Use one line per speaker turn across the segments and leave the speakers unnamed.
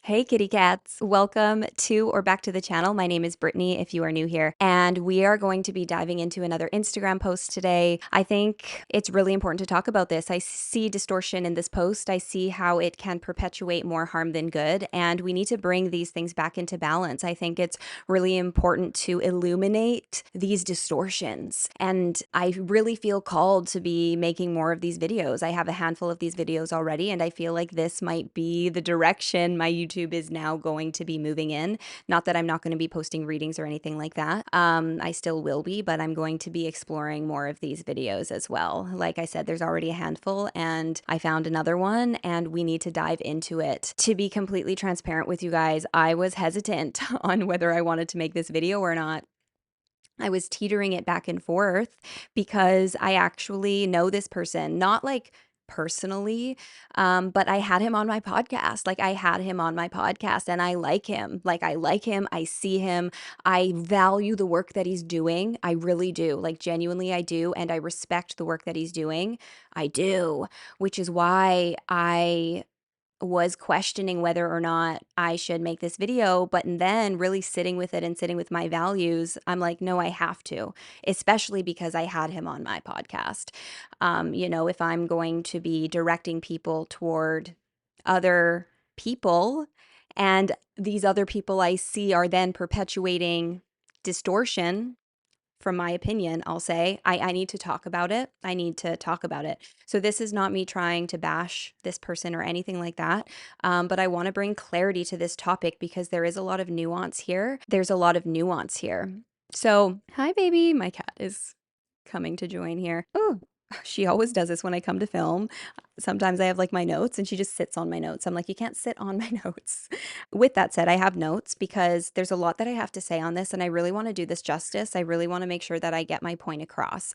Hey kitty cats, welcome to or back to the channel. My name is Brittany if you are new here, and we are going to be diving into another Instagram post today. I think it's really important to talk about this. I see distortion in this post. I see how it can perpetuate more harm than good, and we need to bring these things back into balance. I think it's really important to illuminate these distortions, and I really feel called to be making more of these videos. I have a handful of these videos already, and I feel like this might be the direction my YouTube is now going to be moving in. Not that I'm not going to be posting readings or anything like that. I still will be, but I'm going to be exploring more of these videos as well. Like I said, there's already a handful, and I found another one, and we need to dive into it. To be completely transparent with you guys, I was hesitant on whether I wanted to make this video or not. I was teetering it back and forth because I actually know this person, not like personally, but I had him on my podcast. Like I had him on my podcast and I like him. I see him. I value the work that he's doing. I really do. Like genuinely, I do. And I respect the work that he's doing. I do, which is why I was questioning whether or not I should make this video, but then really sitting with it and sitting with my values, I'm like, no, I have to, especially because I had him on my podcast. If I'm going to be directing people toward other people and these other people I see are then perpetuating distortion, from my opinion, I'll say, I need to talk about it. I need to talk about it. So this is not me trying to bash this person or anything like that. But I want to bring clarity to this topic because there is a lot of nuance here. There's a lot of nuance here. So, hi, baby. My cat is coming to join here. Oh, she always does this when I come to film. Sometimes I have like my notes and she just sits on my notes. I'm like, you can't sit on my notes. With that said, I have notes because there's a lot that I have to say on this and I really want to do this justice. I really want to make sure that I get my point across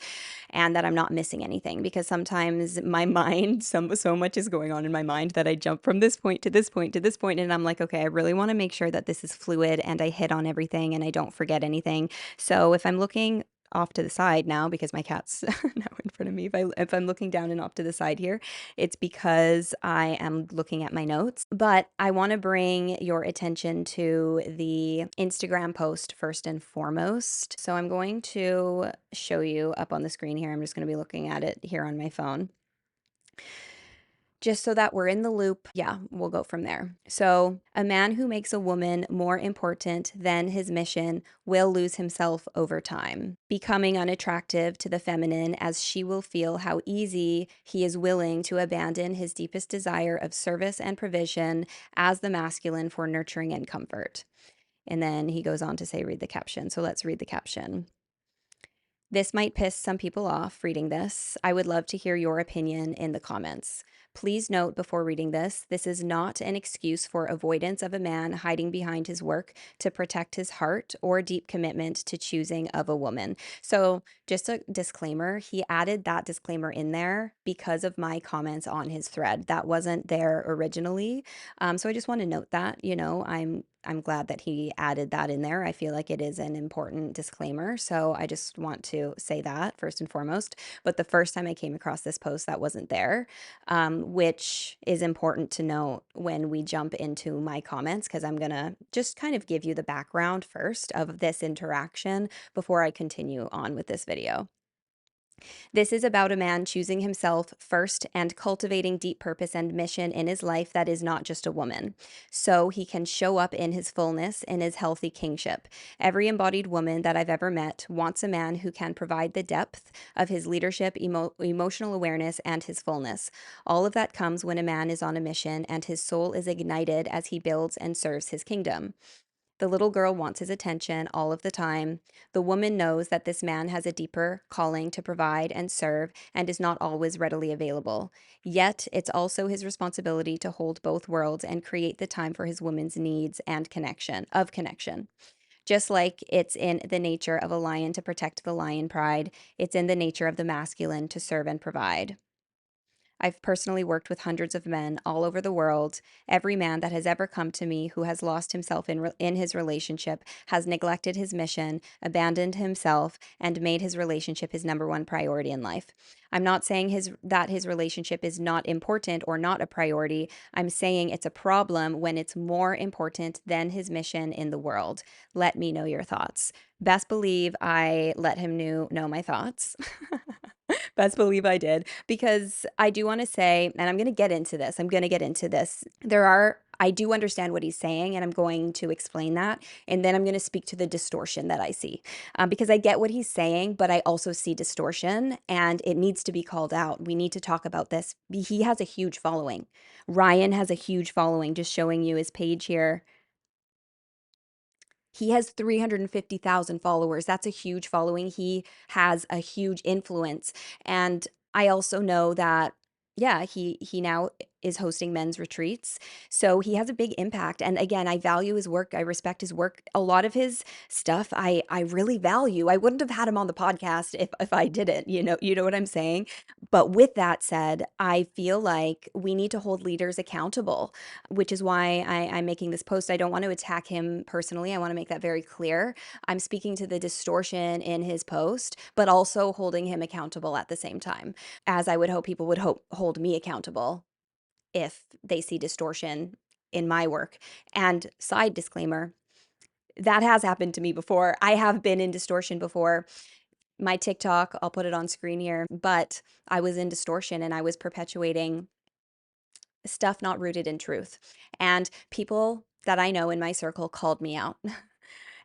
and that I'm not missing anything because sometimes my mind, so much is going on in my mind that I jump from this point to this point to this point and I'm like, okay, I really want to make sure that this is fluid and I hit on everything and I don't forget anything. So if I'm looking off to the side now because my cat's now in front of me. If I'm looking down and off to the side here, it's because I am looking at my notes. But I want to bring your attention to the Instagram post first and foremost. So I'm going to show you up on the screen here. I'm just going to be looking at it here on my phone, just so that we're in the loop. Yeah, we'll go from there. So, a man who makes a woman more important than his mission will lose himself over time, becoming unattractive to the feminine as she will feel how easy he is willing to abandon his deepest desire of service and provision as the masculine for nurturing and comfort. And then he goes on to say, read the caption. So, let's read the caption. This might piss some people off reading this. I would love to hear your opinion in the comments. Please note before reading this, this is not an excuse for avoidance of a man hiding behind his work to protect his heart or deep commitment to choosing of a woman. So, just a disclaimer, he added that disclaimer in there because of my comments on his thread. That wasn't there originally. So I just want to note that, I'm glad that he added that in there. I feel like it is an important disclaimer. So I just want to say that first and foremost. But the first time I came across this post, that wasn't there, which is important to note when we jump into my comments, because I'm going to just kind of give you the background first of this interaction before I continue on with this video. This is about a man choosing himself first and cultivating deep purpose and mission in his life that is not just a woman, so he can show up in his fullness, in his healthy kingship. Every embodied woman that I've ever met wants a man who can provide the depth of his leadership, emotional awareness, and his fullness. All of that comes when a man is on a mission and his soul is ignited as he builds and serves his kingdom. The little girl wants his attention all of the time. The woman knows that this man has a deeper calling to provide and serve and is not always readily available. Yet, it's also his responsibility to hold both worlds and create the time for his woman's needs and connection. Just like it's in the nature of a lion to protect the lion pride, it's in the nature of the masculine to serve and provide. I've personally worked with hundreds of men all over the world. Every man that has ever come to me who has lost himself in his relationship has neglected his mission, abandoned himself, and made his relationship his number one priority in life. I'm not saying that his relationship is not important or not a priority. I'm saying it's a problem when it's more important than his mission in the world. Let me know your thoughts. Best believe I let him know my thoughts. Best believe I did. Because I do want to say, and I'm going to get into this, I do understand what he's saying, and I'm going to explain that. And then I'm going to speak to the distortion that I see. Because I get what he's saying, but I also see distortion, and it needs to be called out. We need to talk about this. He has a huge following. Ryan has a huge following, just showing you his page here. He has 350,000 followers. That's a huge following. He has a huge influence. And I also know that, yeah, he now is hosting men's retreats. So he has a big impact. And again, I value his work. I respect his work. A lot of his stuff I really value. I wouldn't have had him on the podcast if I didn't, you know what I'm saying? But with that said, I feel like we need to hold leaders accountable, which is why I'm making this post. I don't want to attack him personally. I want to make that very clear. I'm speaking to the distortion in his post, but also holding him accountable at the same time, as I would hope people would hold me accountable if they see distortion in my work. And side disclaimer, that has happened to me before. I have been in distortion before. My TikTok, I'll put it on screen here, but I was in distortion and I was perpetuating stuff not rooted in truth. And people that I know in my circle called me out.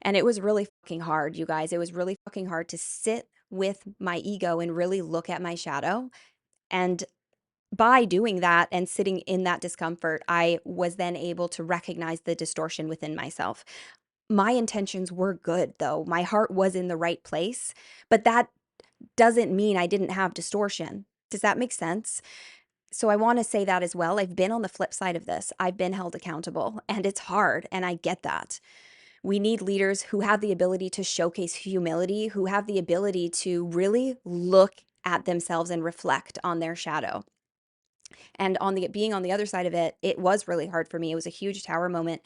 And it was really fucking hard, you guys. It was really fucking hard to sit with my ego and really look at my shadow. And by doing that and sitting in that discomfort, I was then able to recognize the distortion within myself. My intentions were good, though. My heart was in the right place, but that doesn't mean I didn't have distortion. Does that make sense? So I want to say that as well. I've been on the flip side of this. I've been held accountable, and it's hard, and I get that. We need leaders who have the ability to showcase humility, who have the ability to really look at themselves and reflect on their shadow. And being on the other side of it, it was really hard for me. It was a huge tower moment.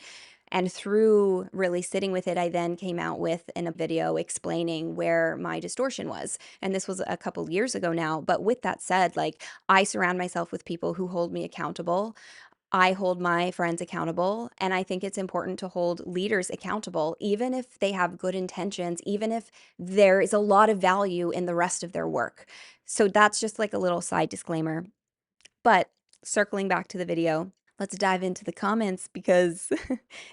And through really sitting with it, I then came out with in a video explaining where my distortion was. And this was a couple years ago now. But with that said, like, I surround myself with people who hold me accountable. I hold my friends accountable. And I think it's important to hold leaders accountable, even if they have good intentions, even if there is a lot of value in the rest of their work. So that's just like a little side disclaimer. But circling back to the video, let's dive into the comments, because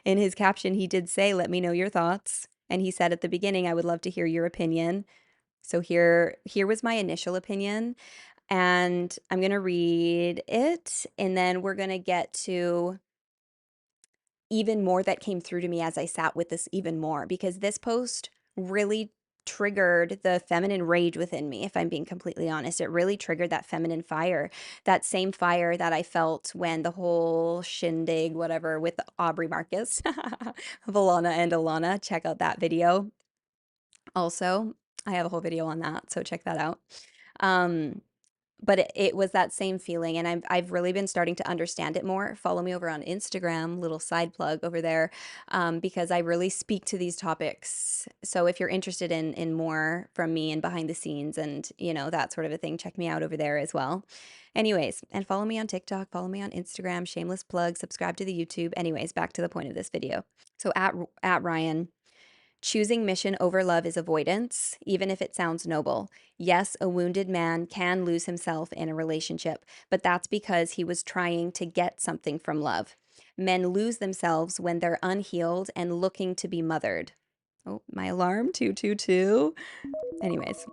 in his caption, he did say, let me know your thoughts. And he said at the beginning, I would love to hear your opinion. So here was my initial opinion, and I'm going to read it, and then we're going to get to even more that came through to me as I sat with this even more, because this post really triggered the feminine rage within me. If I'm being completely honest, it really triggered that feminine fire, that same fire that I felt when the whole shindig, whatever, with Aubrey Marcus, Valana and Alana. Check out that video. Also, I have a whole video on that, so check that out. But it was that same feeling, and I've really been starting to understand it more. Follow me over on Instagram, little side plug over there, because I really speak to these topics. So if you're interested in more from me and behind the scenes and, that sort of a thing, check me out over there as well. Anyways, and follow me on TikTok, follow me on Instagram, shameless plug, subscribe to the YouTube. Anyways, back to the point of this video. So at Ryan, choosing mission over love is avoidance, even if it sounds noble. Yes, a wounded man can lose himself in a relationship, but that's because he was trying to get something from love. Men lose themselves when they're unhealed and looking to be mothered. Oh, my alarm, 222. Anyways.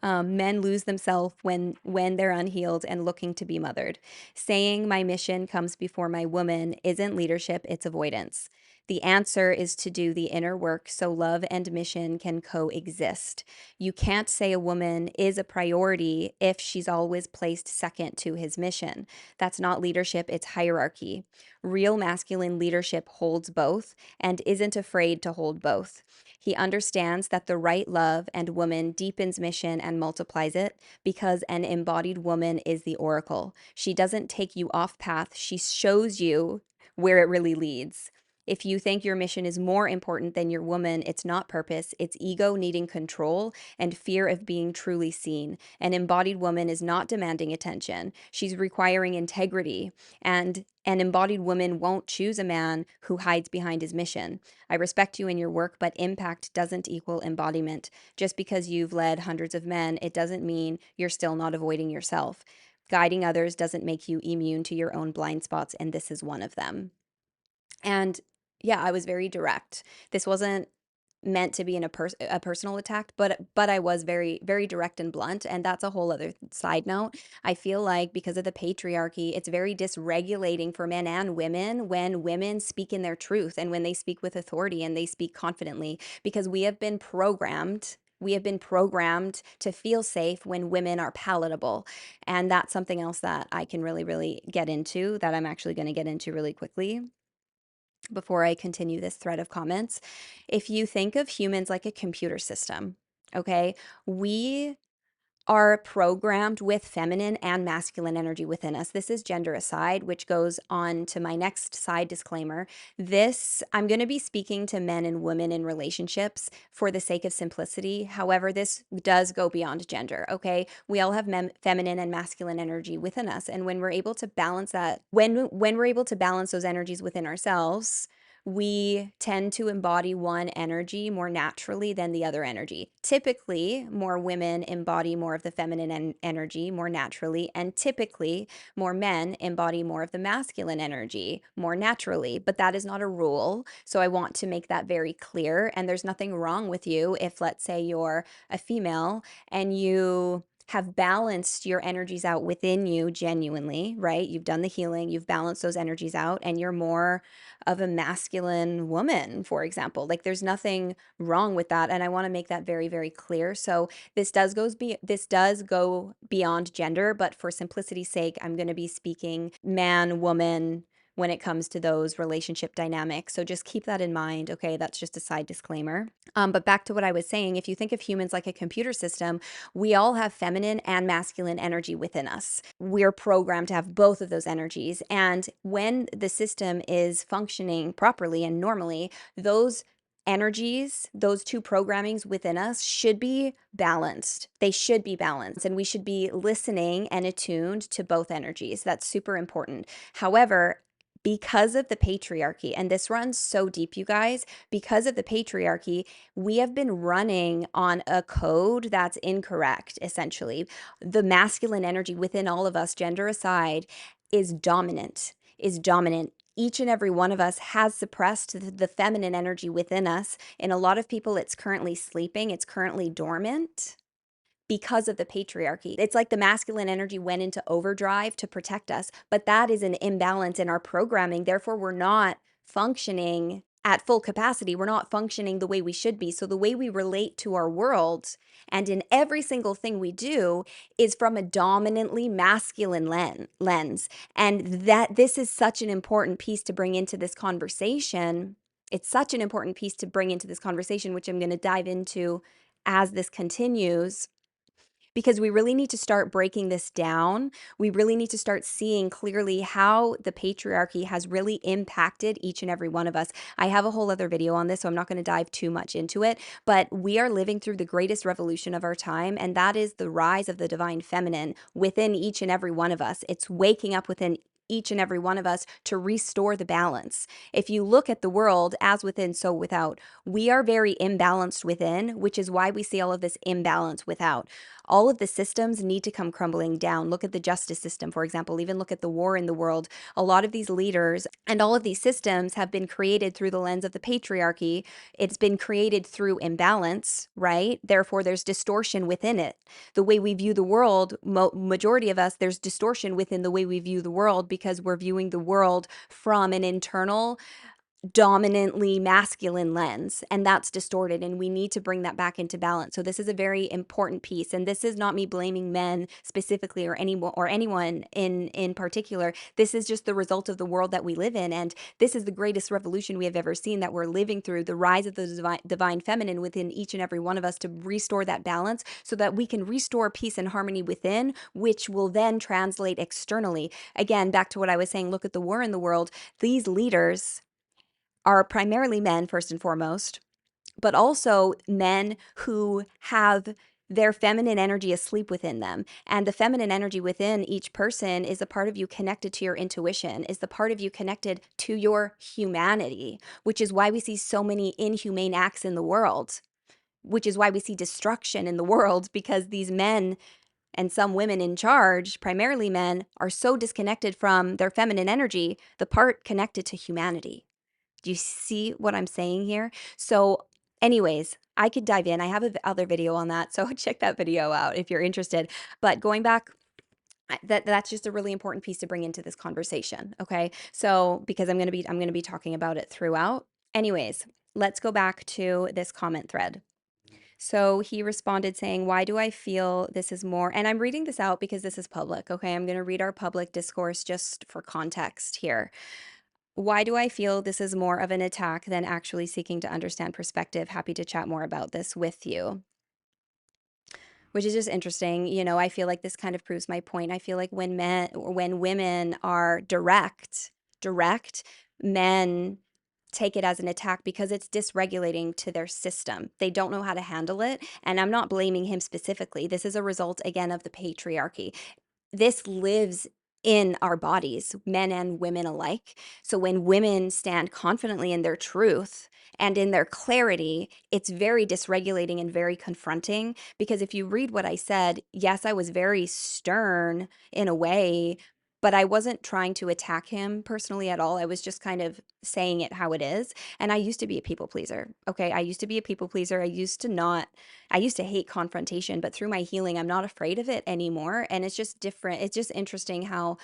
Men lose themselves when they're unhealed and looking to be mothered. Saying my mission comes before my woman isn't leadership, it's avoidance. The answer is to do the inner work so love and mission can coexist. You can't say a woman is a priority if she's always placed second to his mission. That's not leadership, it's hierarchy. Real masculine leadership holds both and isn't afraid to hold both. He understands that the right love and woman deepens mission and multiplies it because an embodied woman is the oracle. She doesn't take you off path, she shows you where it really leads. If you think your mission is more important than your woman, it's not purpose, it's ego needing control and fear of being truly seen. An embodied woman is not demanding attention, she's requiring integrity. And an embodied woman won't choose a man who hides behind his mission. I respect you in your work, but impact doesn't equal embodiment. Just because you've led hundreds of men, it doesn't mean you're still not avoiding yourself. Guiding others doesn't make you immune to your own blind spots, and this is one of them. And yeah, I was very direct. This wasn't meant to be a personal attack, but I was very direct and blunt, and that's a whole other side note. I feel like because of the patriarchy, it's very dysregulating for men and women when women speak in their truth and when they speak with authority and they speak confidently, because we have been programmed to feel safe when women are palatable. And that's something else that I can really get into, that I'm actually going to get into really quickly before I continue this thread of comments. If you think of humans like a computer system, okay, we are programmed with feminine and masculine energy within us. This is gender aside, which goes on to my next side disclaimer. I'm going to be speaking to men and women in relationships for the sake of simplicity. However, this does go beyond gender, okay? We all have feminine and masculine energy within us. And when we're able to balance that, when we're able to balance those energies within ourselves, we tend to embody one energy more naturally than the other energy. Typically, more women embody more of the feminine energy more naturally, and typically, more men embody more of the masculine energy more naturally. But that is not a rule. So I want to make that very clear. And there's nothing wrong with you if, let's say, you're a female and you have balanced your energies out within you genuinely, right? You've done the healing, you've balanced those energies out, and you're more of a masculine woman, for example. Like there's nothing wrong with that, and I want to make that very clear. So this does go beyond gender, but for simplicity's sake, I'm going to be speaking man, woman when it comes to those relationship dynamics. So just keep that in mind. Okay, that's just a side disclaimer. But back to what I was saying, if you think of humans like a computer system, we all have feminine and masculine energy within us. We're programmed to have both of those energies. And when the system is functioning properly and normally, those energies, those two programmings within us should be balanced. They should be balanced, and we should be listening and attuned to both energies. That's super important. However, because of the patriarchy, and this runs so deep, you guys, because of the patriarchy, we have been running on a code that's incorrect, essentially. The masculine energy within all of us, gender aside, is dominant. Each and every one of us has suppressed the feminine energy within us. In a lot of people, it's currently sleeping, it's currently dormant because of the patriarchy. It's like the masculine energy went into overdrive to protect us, but that is an imbalance in our programming. Therefore, we're not functioning at full capacity. We're not functioning the way we should be. So the way we relate to our world and in every single thing we do is from a dominantly masculine lens. And that this is such an important piece to bring into this conversation. It's such an important piece to bring into this conversation, which I'm going to dive into as this continues, because we really need to start breaking this down. We really need to start seeing clearly how the patriarchy has really impacted each and every one of us. I have a whole other video on this, so I'm not going to dive too much into it, but we are living through the greatest revolution of our time, and that is the rise of the divine feminine within each and every one of us. It's waking up within each and every one of us to restore the balance. If you look at the world as within, so without, we are very imbalanced within, which is why we see all of this imbalance without. All of the systems need to come crumbling down. Look at the justice system, for example. Even look at the war in the world. A lot of these leaders and all of these systems have been created through the lens of the patriarchy. It's been created through imbalance, right? Therefore, there's distortion within it. The way we view the world, majority of us, there's distortion within the way we view the world because we're viewing the world from an internal dominantly masculine lens, and that's distorted, and we need to bring that back into balance. So this is a very important piece, and this is not me blaming men specifically or anyone in particular. This is just the result of the world that we live in, and this is the greatest revolution we have ever seen that we're living through, the rise of the divine feminine within each and every one of us, to restore that balance so that we can restore peace and harmony within, which will then translate externally. Again, back to what I was saying, look at the war in the world. These leaders are primarily men, first and foremost, but also men who have their feminine energy asleep within them. And the feminine energy within each person is a part of you connected to your intuition, is the part of you connected to your humanity, which is why we see so many inhumane acts in the world, which is why we see destruction in the world, because these men and some women in charge, primarily men, are so disconnected from their feminine energy, the part connected to humanity. Do you see what I'm saying here? So anyways, I could dive in. I have other video on that, so check that video out if you're interested. But going back, that's just a really important piece to bring into this conversation, okay? So because I'm going to be talking about it throughout. Anyways, let's go back to this comment thread. So he responded saying, "Why do I feel this is more?" And I'm reading this out because this is public, okay? I'm going to read our public discourse just for context here. "Why do I feel this is more of an attack than actually seeking to understand perspective? Happy to chat more about this with you." Which is just interesting. You know, I feel like this kind of proves my point. I feel like when women are direct, men take it as an attack because it's dysregulating to their system. They don't know how to handle it. And I'm not blaming him specifically. This is a result, again, of the patriarchy. This lives in our bodies, men and women alike. So when women stand confidently in their truth and in their clarity, it's very dysregulating and very confronting. Because if you read what I said, yes, I was very stern in a way, but I wasn't trying to attack him personally at all. I was just kind of saying it how it is. And I used to be a people pleaser. Okay. I used to be a people pleaser. I used to hate confrontation, but through my healing, I'm not afraid of it anymore. And it's just different. It's just interesting how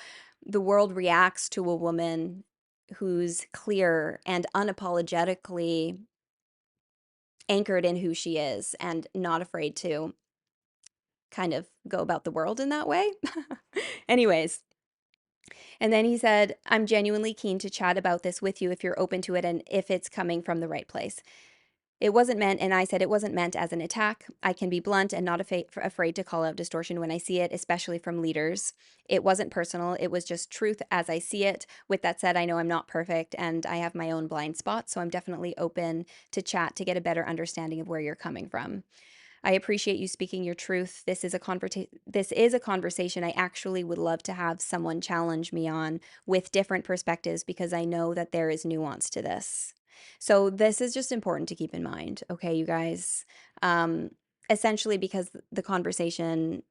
the world reacts to a woman who's clear and unapologetically anchored in who she is and not afraid to kind of go about the world in that way. Anyways, and then he said, "I'm genuinely keen to chat about this with you if you're open to it and if it's coming from the right place. It wasn't meant," and I said, "it wasn't meant as an attack. I can be blunt and not afraid to call out distortion when I see it, especially from leaders. It wasn't personal. It was just truth as I see it. With that said, I know I'm not perfect and I have my own blind spots, so I'm definitely open to chat to get a better understanding of where you're coming from. I appreciate you speaking your truth. This is a conversation I actually would love to have someone challenge me on with different perspectives because I know that there is nuance to this." So this is just important to keep in mind, okay, you guys? Um, Essentially because the conversation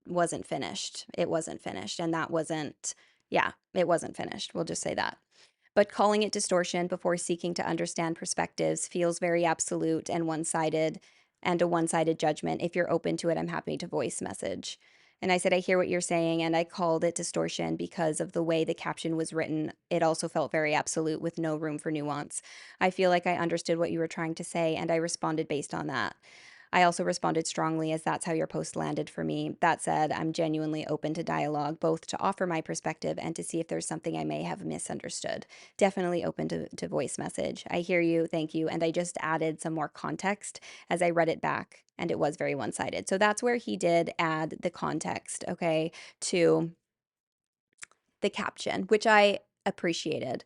wasn't finished. It wasn't finished, and that wasn't, yeah, it wasn't finished. We'll just say that. But calling it distortion before seeking to understand perspectives feels very absolute and one-sided, and a one-sided judgment. If you're open to it, I'm happy to voice message. And I said, "I hear what you're saying," and I called it distortion because of the way the caption was written. It also felt very absolute with no room for nuance. I feel like I understood what you were trying to say, and I responded based on that. I also responded strongly as that's how your post landed for me. That said, I'm genuinely open to dialogue, both to offer my perspective and to see if there's something I may have misunderstood. Definitely open to voice message. I hear you, thank you. And I just added some more context as I read it back, and it was very one-sided. So that's where he did add the context, okay, to the caption, which I appreciated.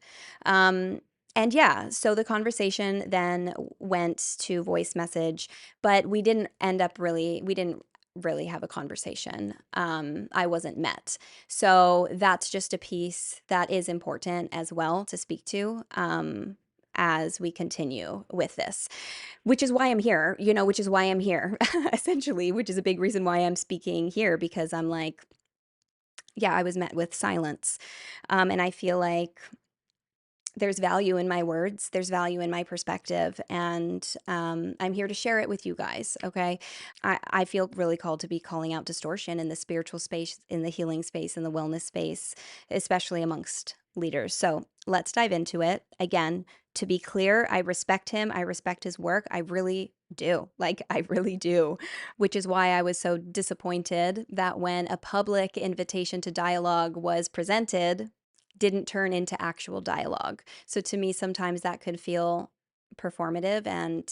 And yeah, so the conversation then went to voice message, but we didn't really have a conversation. I wasn't met. So that's just a piece that is important as well to speak to. As we continue with this, which is why I'm here, which is why I'm here, essentially, which is a big reason why I'm speaking here, because I'm like, yeah, I was met with silence. And I feel like there's value in my words, there's value in my perspective, and I'm here to share it with you guys, okay? I feel really called to be calling out distortion in the spiritual space, in the healing space, in the wellness space, especially amongst leaders. So let's dive into it. Again, to be clear, I respect him. I respect his work. I really do. Like, I really do. Which is why I was so disappointed that when a public invitation to dialogue was presented, didn't turn into actual dialogue. So to me, sometimes that could feel performative, and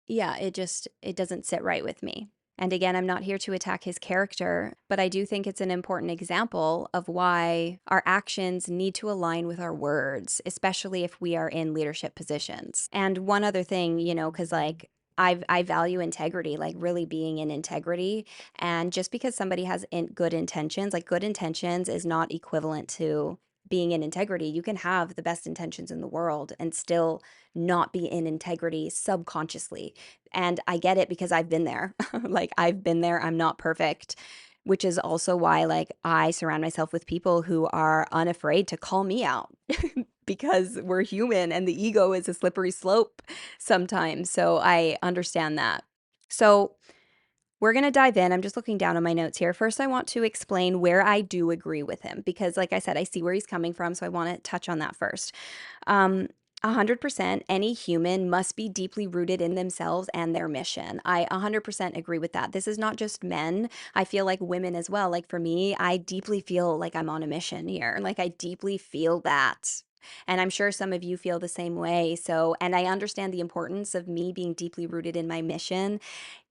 yeah, it doesn't sit right with me. And again, I'm not here to attack his character, but I do think it's an important example of why our actions need to align with our words, especially if we are in leadership positions. And one other thing, because like I value integrity, like really being in integrity. And just because somebody has good intentions, like good intentions is not equivalent to being in integrity. You can have the best intentions in the world and still not be in integrity subconsciously. And I get it because I've been there. Like I've been there. I'm not perfect, which is also why like I surround myself with people who are unafraid to call me out because we're human and the ego is a slippery slope sometimes. So I understand that. So we're going to dive in. I'm just looking down on my notes here. First, I want to explain where I do agree with him because, like I said, I see where he's coming from. So I want to touch on that first. 100%, any human must be deeply rooted in themselves and their mission. I 100% agree with that. This is not just men. I feel like women as well. Like for me, I deeply feel like I'm on a mission here. Like I deeply feel that. And I'm sure some of you feel the same way. So, and I understand the importance of me being deeply rooted in my mission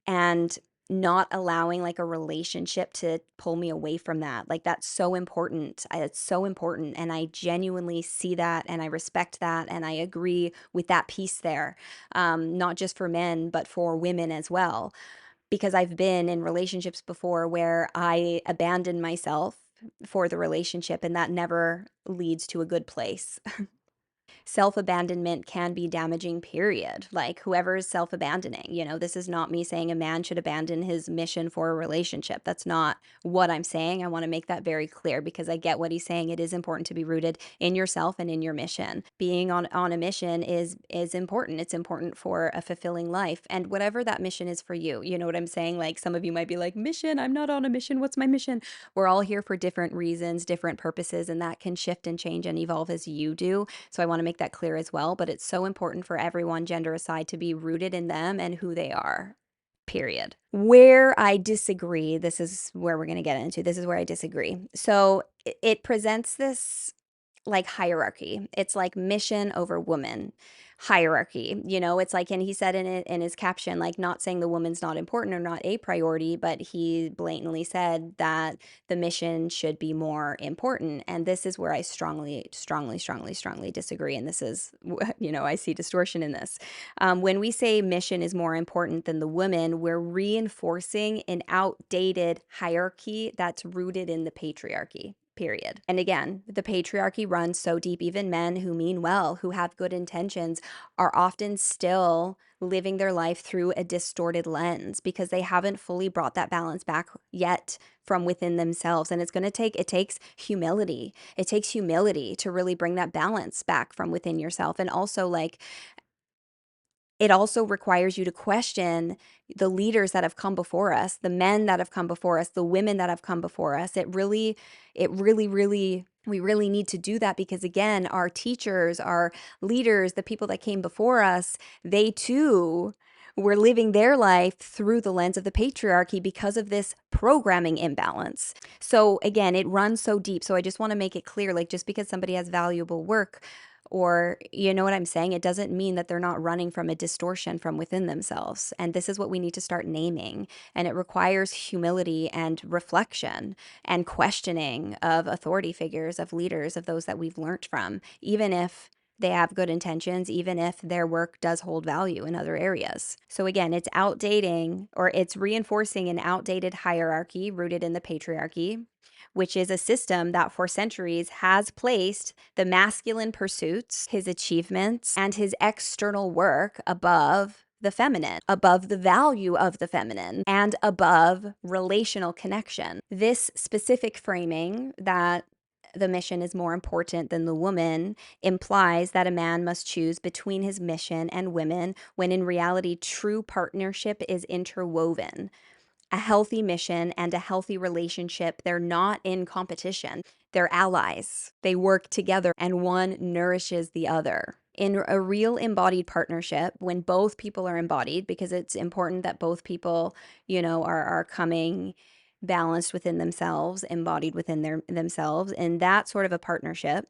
and not allowing like a relationship to pull me away from that. Like that's so important. It's so important. And I genuinely see that and I respect that. And I agree with that piece there. Not just for men, but for women as well. Because I've been in relationships before where I abandoned myself for the relationship and that never leads to a good place. Self-abandonment can be damaging, period. Like whoever is self-abandoning, this is not me saying a man should abandon his mission for a relationship. That's not what I'm saying. I want to make that very clear because I get what he's saying. It is important to be rooted in yourself and in your mission. Being on a mission is important. It's important for a fulfilling life. And whatever that mission is for you, you know what I'm saying? Like some of you might be like, mission, I'm not on a mission. What's my mission? We're all here for different reasons, different purposes, and that can shift and change and evolve as you do. So I want to make that clear as well. But it's so important for everyone, gender aside, to be rooted in them and who they are. Period. Where I disagree, this is where we're going to get into. This is where I disagree. So it presents this like hierarchy. It's like mission over woman hierarchy. It's like, and he said in it in his caption, like not saying the woman's not important or not a priority, but he blatantly said that the mission should be more important. And this is where I strongly disagree. And this is, I see distortion in this. When we say mission is more important than the woman, we're reinforcing an outdated hierarchy that's rooted in the patriarchy. Period. And again, the patriarchy runs so deep, even men who mean well, who have good intentions, are often still living their life through a distorted lens because they haven't fully brought that balance back yet from within themselves. And it takes humility. It takes humility to really bring that balance back from within yourself. And also, like, it also requires you to question the leaders that have come before us, the men that have come before us, the women that have come before us. We really need to do that because, again, our teachers, our leaders, the people that came before us, they too were living their life through the lens of the patriarchy because of this programming imbalance. So again, it runs so deep. So I just want to make it clear, like just because somebody has valuable work, or you know what I'm saying, it doesn't mean that they're not running from a distortion from within themselves. And this is what we need to start naming. And it requires humility and reflection and questioning of authority figures, of leaders, of those that we've learned from, even if they have good intentions, even if their work does hold value in other areas. So again, it's outdating, or it's reinforcing an outdated hierarchy rooted in the patriarchy, which is a system that for centuries has placed the masculine pursuits, his achievements, and his external work above the feminine, above the value of the feminine, and above relational connection. This specific framing that the mission is more important than the woman implies that a man must choose between his mission and women, when in reality, true partnership is interwoven. A healthy mission and a healthy relationship, they're not in competition. They're allies. They work together and one nourishes the other. In a real embodied partnership, when both people are embodied, because it's important that both people, are coming balanced within themselves, embodied within themselves, in that sort of a partnership.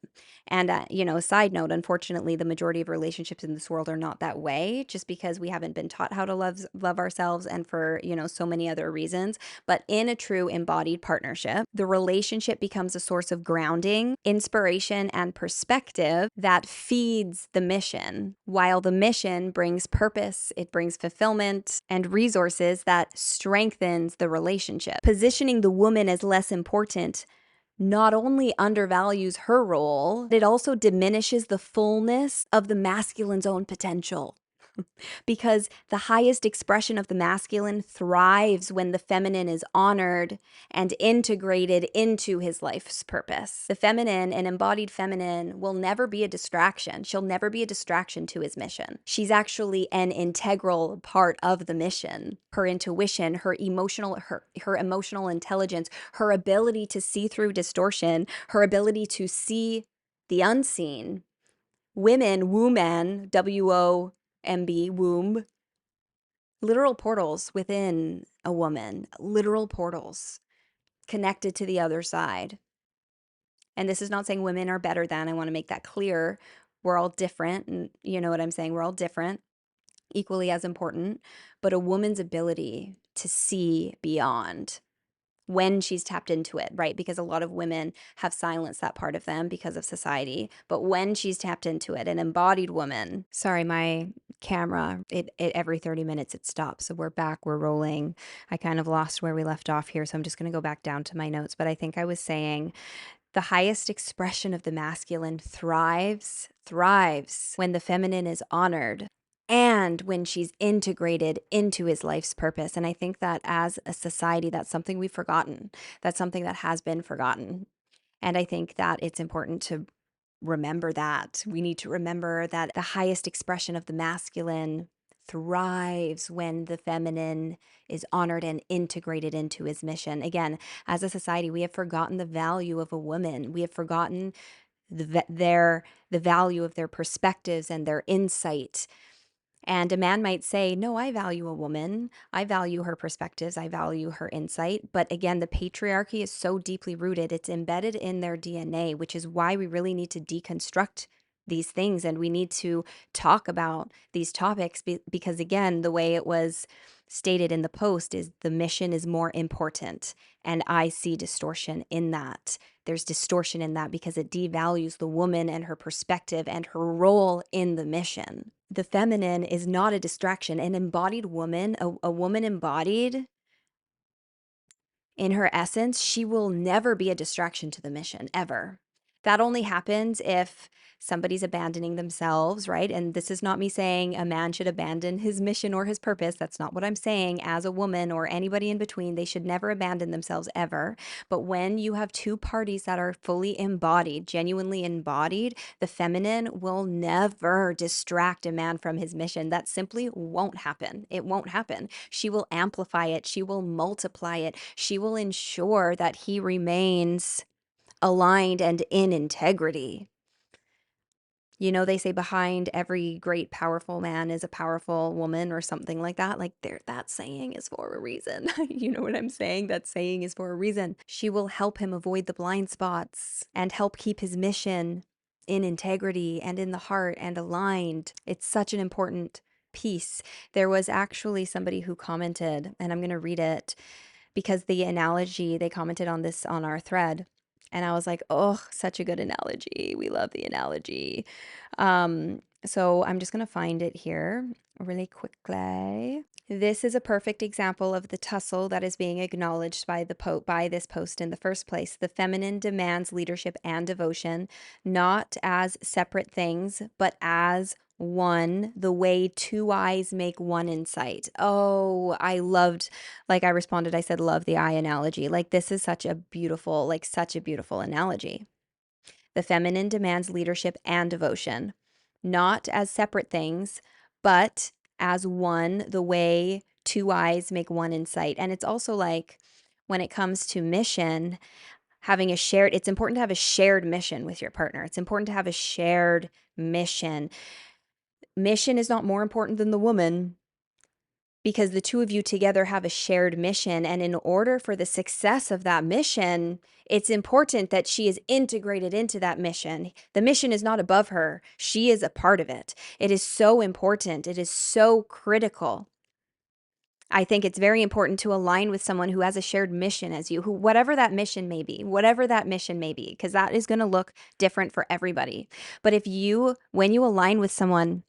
And, a side note, unfortunately, the majority of relationships in this world are not that way, just because we haven't been taught how to love ourselves and for, so many other reasons. But in a true embodied partnership, the relationship becomes a source of grounding, inspiration, and perspective that feeds the mission, while the mission brings purpose, it brings fulfillment and resources that strengthens the relationship. Positioning the woman as less important not only undervalues her role, it also diminishes the fullness of the masculine's own potential. Because the highest expression of the masculine thrives when the feminine is honored and integrated into his life's purpose. The feminine, an embodied feminine, will never be a distraction. She'll never be a distraction to his mission. She's actually an integral part of the mission. Her intuition, her emotional intelligence, her ability to see through distortion, her ability to see the unseen. Woman, WOMB, womb, literal portals within a woman, literal portals connected to the other side. And this is not saying women are better than, I want to make that clear. We're all different. And you know what I'm saying? We're all different, equally as important. But a woman's ability to see beyond when she's tapped into it, right? Because a lot of women have silenced that part of them because of society. But when she's tapped into it, an embodied woman, sorry, my camera, it every 30 minutes it stops. So we're back, we're rolling. I kind of lost where we left off here. So I'm just going to go back down to my notes. But I think I was saying the highest expression of the masculine thrives when the feminine is honored and when she's integrated into his life's purpose. And I think that as a society, that's something we've forgotten. That's something that has been forgotten. And I think that it's important to remember that. We need to remember that the highest expression of the masculine thrives when the feminine is honored and integrated into his mission. Again, as a society, we have forgotten the value of a woman. We have forgotten the value of their perspectives and their insight. And a man might say, no, I value a woman. I value her perspectives. I value her insight. But again, the patriarchy is so deeply rooted. It's embedded in their DNA, which is why we really need to deconstruct these things. And we need to talk about these topics because, again, the way it was stated in the post is the mission is more important. And I see distortion in that. There's distortion in that because it devalues the woman and her perspective and her role in the mission. The feminine is not a distraction. An embodied woman, a woman embodied in her essence, she will never be a distraction to the mission, ever. That only happens if somebody's abandoning themselves, right? And this is not me saying a man should abandon his mission or his purpose. That's not what I'm saying. As a woman or anybody in between, they should never abandon themselves ever. But when you have two parties that are fully embodied, genuinely embodied, the feminine will never distract a man from his mission. That simply won't happen. It won't happen. She will amplify it. She will multiply it. She will ensure that he remains aligned and in integrity. They say behind every great powerful man is a powerful woman or something like that. Like that saying is for a reason. You know what I'm saying? That saying is for a reason. She will help him avoid the blind spots and help keep his mission in integrity and in the heart and aligned. It's such an important piece. There was actually somebody who commented, and I'm going to read it because the analogy, they commented on this on our thread. And I was like, oh, such a good analogy. We love the analogy. So I'm just going to find it here really quickly. This is a perfect example of the tussle that is being acknowledged by this post in the first place. The feminine demands leadership and devotion, not as separate things, but as one, the way two eyes make one in sight. Oh, I loved, like I responded, I said, love the eye analogy. Like this is such a beautiful analogy. The feminine demands leadership and devotion, not as separate things, but as one, the way two eyes make one in sight. And it's also like when it comes to mission, it's important to have a shared mission with your partner. It's important to have a shared mission. Mission is not more important than the woman, because the two of you together have a shared mission. And in order for the success of that mission, it's important that she is integrated into that mission. The mission is not above her. She is a part of it. It is so important. It is so critical. I think it's very important to align with someone who has a shared mission as you, whatever that mission may be, because that is going to look different for everybody. But when you align with someone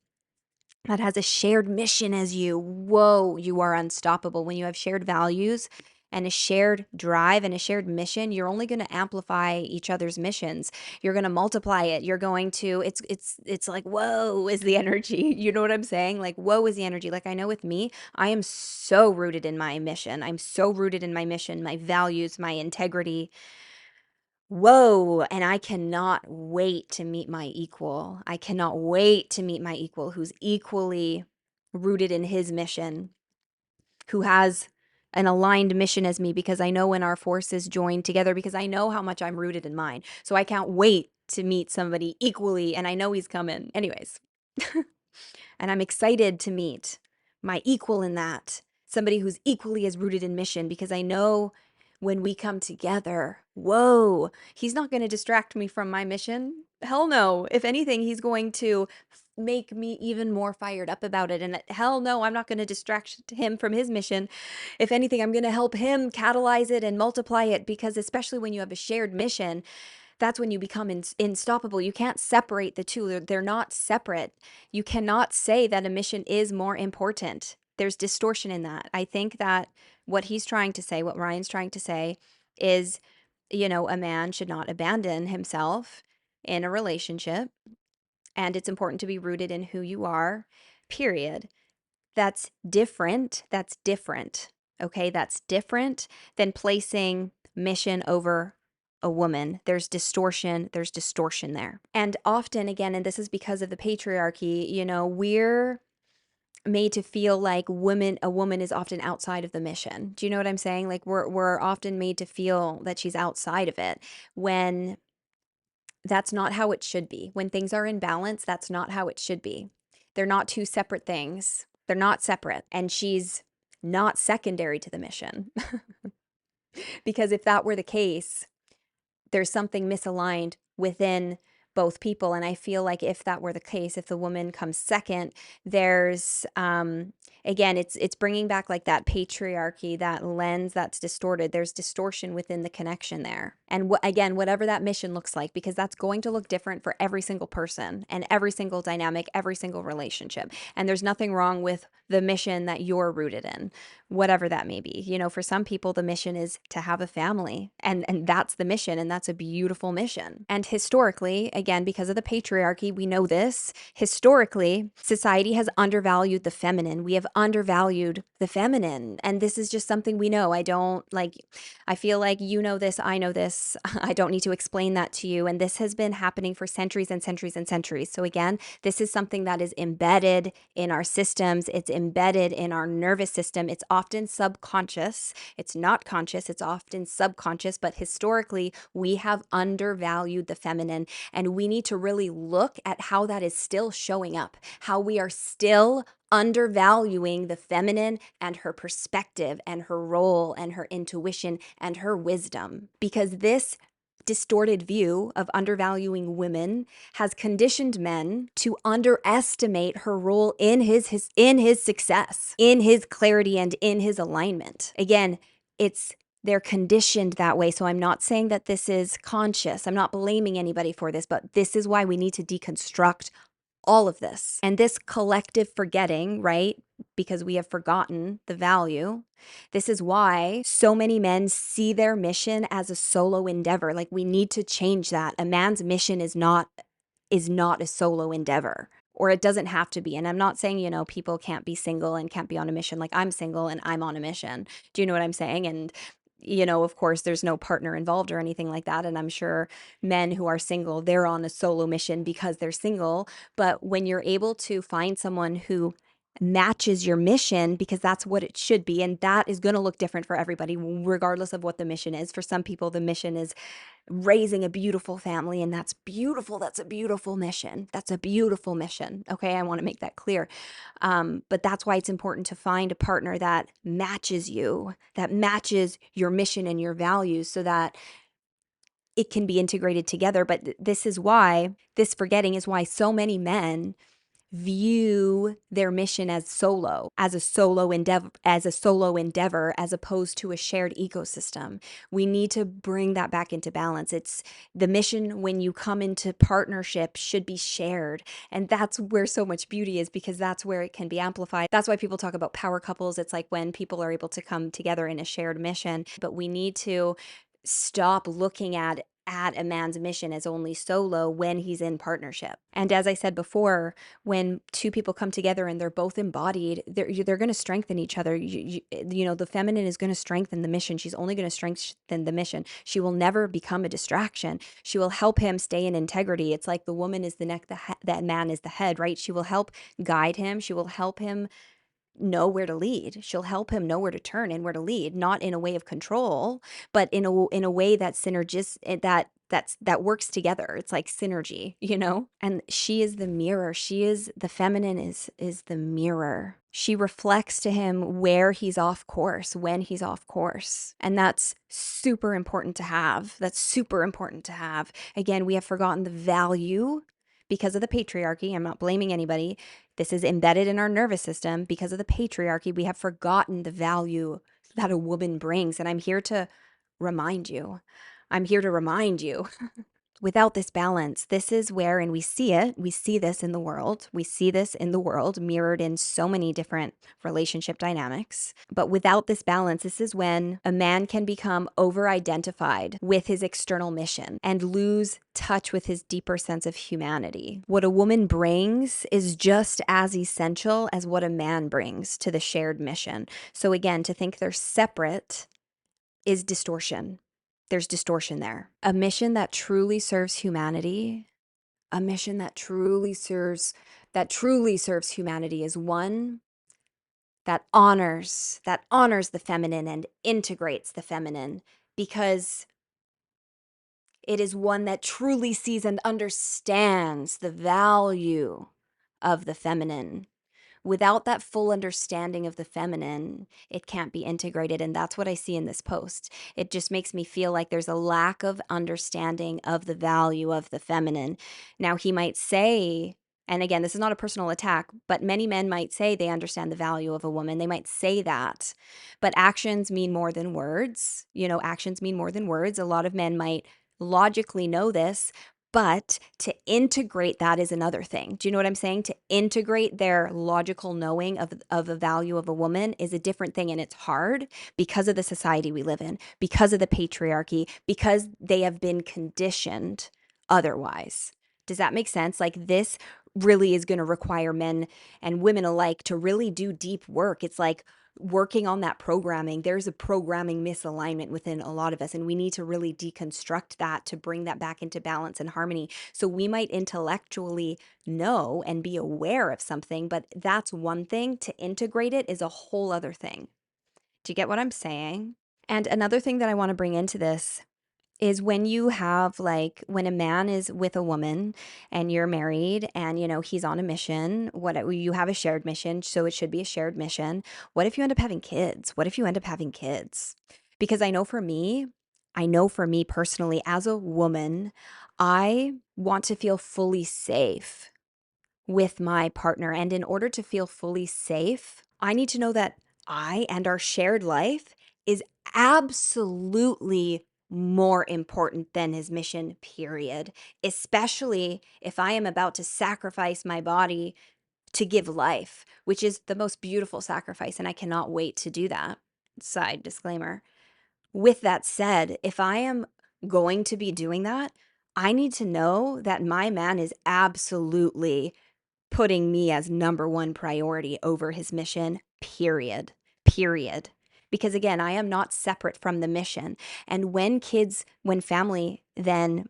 that has a shared mission as you, whoa, you are unstoppable. When you have shared values and a shared drive and a shared mission, you're only going to amplify each other's missions. You're going to multiply it. You're going to, it's like, whoa is the energy. You know what I'm saying? Like, whoa is the energy. Like, I know with me, I am so rooted in my mission. I'm so rooted in my mission, my values, my integrity. Whoa, and I cannot wait to meet my equal. I cannot wait to meet my equal who's equally rooted in his mission, who has an aligned mission as me, because I know when our forces join together, because I know how much I'm rooted in mine. So I can't wait to meet somebody equally, and I know he's coming. Anyways, and I'm excited to meet my equal in that, somebody who's equally as rooted in mission, because I know when we come together, whoa, he's not going to distract me from my mission. Hell no. If anything, he's going to make me even more fired up about it. And hell no, I'm not going to distract him from his mission. If anything, I'm going to help him catalyze it and multiply it, because especially when you have a shared mission, that's when you become unstoppable. You can't separate the two. They're not separate. You cannot say that a mission is more important. There's distortion in that. I think that what he's trying to say, what Ryan's trying to say is, a man should not abandon himself in a relationship. And it's important to be rooted in who you are, period. That's different. That's different. Okay. That's different than placing mission over a woman. There's distortion. There's distortion there. And often, again, and this is because of the patriarchy, we're made to feel like a woman is often outside of the mission. Do you know what I'm saying? Like we're often made to feel that she's outside of it, when that's not how it should be. When things are in balance, that's not how it should be. They're not two separate things. They're not separate. And she's not secondary to the mission. Because if that were the case, there's something misaligned within both people. And I feel like if that were the case, if the woman comes second, there's again, it's bringing back like that patriarchy, that lens that's distorted. There's distortion within the connection there. And again, whatever that mission looks like, because that's going to look different for every single person and every single dynamic, every single relationship. And there's nothing wrong with the mission that you're rooted in, whatever that may be. For some people, the mission is to have a family, and that's the mission, and that's a beautiful mission. And historically, again, because of the patriarchy, we know this. Historically, society has undervalued the feminine. We have undervalued the feminine, and this is just something we know. I feel like you know this, I know this. I don't need to explain that to you, and this has been happening for centuries and centuries and centuries. So again, this is something that is embedded in our systems. It's embedded in our nervous system. It's often subconscious. It's not conscious. It's often subconscious, but historically, we have undervalued the feminine, and we need to really look at how that is still showing up, how we are still undervaluing the feminine and her perspective and her role and her intuition and her wisdom, because this distorted view of undervaluing women has conditioned men to underestimate her role in his success, in his clarity, and in his alignment. Again, they're conditioned that way. So I'm not saying that this is conscious. I'm not blaming anybody for this, but this is why we need to deconstruct all of this. And this collective forgetting, right? Because we have forgotten the value. This is why so many men see their mission as a solo endeavor. Like, we need to change that. A man's mission is not a solo endeavor, or it doesn't have to be. And I'm not saying, people can't be single and can't be on a mission. Like, I'm single and I'm on a mission. Do you know what I'm saying? And of course, there's no partner involved or anything like that. And I'm sure men who are single, they're on a solo mission because they're single. But when you're able to find someone who matches your mission, because that's what it should be. And that is going to look different for everybody, regardless of what the mission is. For some people, the mission is raising a beautiful family, and that's beautiful. That's a beautiful mission. That's a beautiful mission. Okay, I want to make that clear. But that's why it's important to find a partner that matches you, that matches your mission and your values, so that it can be integrated together. But this is why, this forgetting is why so many men view their mission as a solo endeavor, as opposed to a shared ecosystem. We need to bring that back into balance. It's the mission, when you come into partnership, should be shared. And that's where so much beauty is, because that's where it can be amplified. That's why people talk about power couples. It's like when people are able to come together in a shared mission. But we need to stop looking at a man's mission as only solo when he's in partnership. And as I said before, when two people come together and they're both embodied, they're going to strengthen each other. You know, the feminine is going to strengthen the mission. She's only going to strengthen the mission. She will never become a distraction. She will help him stay in integrity. It's like the woman is the neck, that man is the head, right? She will help guide him. She will help him know where to lead. She'll help him know where to turn and where to lead, not in a way of control, but in a way that that works together. It's like synergy, you know? And she is the mirror. The feminine is the mirror. She reflects to him where he's off course, when he's off course. And that's super important to have. That's super important to have. Again, we have forgotten the value because of the patriarchy. I'm not blaming anybody. This is embedded in our nervous system. Because of the patriarchy, we have forgotten the value that a woman brings. And I'm here to remind you. I'm here to remind you. Without this balance, this is where, and we see this in the world. We see this in the world mirrored in so many different relationship dynamics. But without this balance, this is when a man can become over-identified with his external mission and lose touch with his deeper sense of humanity. What a woman brings is just as essential as what a man brings to the shared mission. So again, to think they're separate is distortion. There's distortion there. A mission that truly serves humanity, a mission that truly serves humanity, is one that honors the feminine and integrates the feminine, because it is one that truly sees and understands the value of the feminine. Without that full understanding of the feminine, it can't be integrated. And that's what I see in this post. It just makes me feel like there's a lack of understanding of the value of the feminine. Now, he might say, and again, this is not a personal attack, but many men might say they understand the value of a woman. They might say that, but actions mean more than words. You know, actions mean more than words. A lot of men might logically know this, but to integrate that is another thing. Do you know what I'm saying? To integrate their logical knowing of the value of a woman is a different thing. And it's hard because of the society we live in, because of the patriarchy, because they have been conditioned otherwise. Does that make sense? Like, this really is going to require men and women alike to really do deep work. It's like working on that programming. There's a programming misalignment within a lot of us, and we need to really deconstruct that to bring that back into balance and harmony. So we might intellectually know and be aware of something, but that's one thing. To integrate it is a whole other thing. Do you get what I'm saying? And another thing that I want to bring into this is when you have, like, when a man is with a woman and you're married and, you know, he's on a mission, you have a shared mission, so it should be a shared mission. What if you end up having kids? Because I know for me personally, as a woman, I want to feel fully safe with my partner. And in order to feel fully safe, I need to know that I and our shared life is absolutely more important than his mission, period. Especially if I am about to sacrifice my body to give life, which is the most beautiful sacrifice. And I cannot wait to do that. Side disclaimer. With that said, if I am going to be doing that, I need to know that my man is absolutely putting me as number one priority over his mission, period. Period. Because again, I am not separate from the mission. And when family then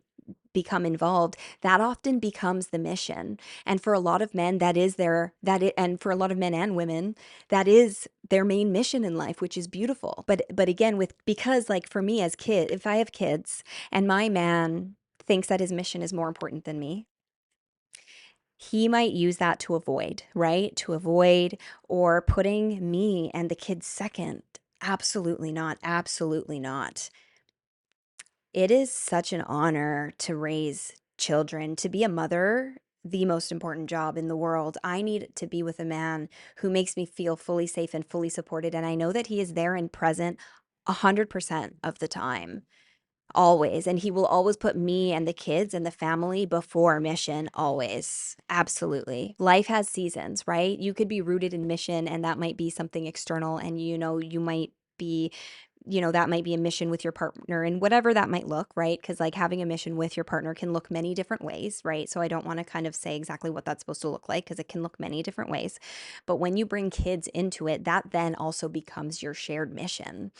become involved, that often becomes the mission. And for a lot of men, and for a lot of men and women, that is their main mission in life, which is beautiful. But again, because like for me as kid, if I have kids and my man thinks that his mission is more important than me, he might use that to avoid, right? To avoid or putting me and the kids second. Absolutely not. Absolutely not. It is such an honor to raise children, to be a mother, the most important job in the world. I need to be with a man who makes me feel fully safe and fully supported. And I know that he is there and present 100% of the time. Always. And he will always put me and the kids and the family before mission, always. Absolutely. Life has seasons, right? You could be rooted in mission and that might be something external and you might be that might be a mission with your partner and whatever that might look, right? Because like having a mission with your partner can look many different ways, right? So I don't want to kind of say exactly what that's supposed to look like because it can look many different ways. But when you bring kids into it, that then also becomes your shared mission.